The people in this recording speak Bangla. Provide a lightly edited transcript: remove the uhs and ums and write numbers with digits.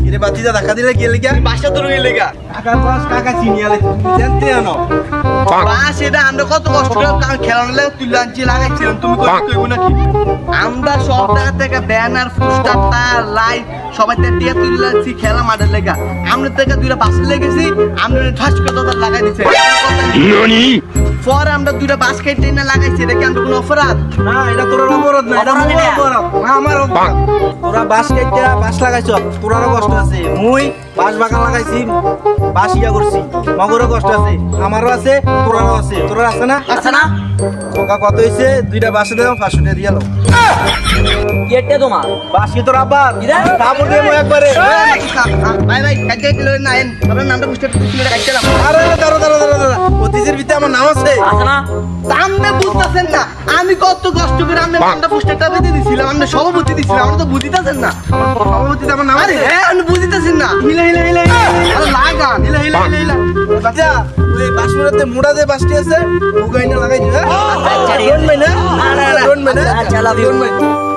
এরে বাতিজা ধাক্কা দিলে কি লেগা বাসা তোর গেলে গা কাকার বাস কাকা চিনিয়ালে জানতে জানো বাস এটা আমরা কত কষ্ট করে খেলানো লাগে তুই লাঞ্চি লাগাইছিলাম তুমি কইব নাকি আমরা সব জায়গা থেকে ব্যানার পোস্টার তার লাইট সবাই দিয়ে তুলে লাঞ্চি খেলা মাঠের লেগা আমরা থেকে দুইটা বাস লেগেছি আমরা ঠাস করে তো লাগাই দিছে পরে আমরা দুইটা বাস কেটে না লাগাইছি এটা কি আমরা কোনো অপরাধ না এটা তোর অপরাধ না এটা মোর অপরাধ না আমার অপরাধ তোরা বাস কেটে বাস লাগাইছ তোরারও কষ্ট আছে মুই বাস বাগান লাগাইছি বাস ইয়া করছি মগরও কষ্ট আছে আমারও আছে তোরারও আছে তোরা আছে না আছে না টাকা কত হইছে দুইটা বাসে দাও 500 টাকা দিয়া লও এটা তোমার বাস কি তোর আবার কাপড় দেবো একবারে ভাই ভাই কাটে দিল না এন আপনার নামটা পোস্টার তুলে রাখছিলাম আরে দাঁড়া দাঁড়া দাঁড়া দাঁড়া অতিজের ভিতরে আমার নাম আছে আছে না আপনি বুঝতেছেন না আমি কত কষ্ট করে আপনার নামটা পোস্টারটা বেঁধে দিছিলাম আপনি সভাপতি দিছিলাম আমরা তো বুঝিতেছেন না সভাপতিতে আমার নাম আরে আছে হ্যাঁ আপনি বুঝিতেছেন না হিলা হিলা হিলা আরে লাগান হিলা হিলা হিলা হিলা বাচ্চা ওই বাসমুরাতে মুড়া যে বাসটি আছে ওগাইনা লাগাই দিবা আচ্ছা, ডোন্ট মাইন্ড না, না, না। ডোন্ট মাইন্ড আচ্ছা, love you. Don't mind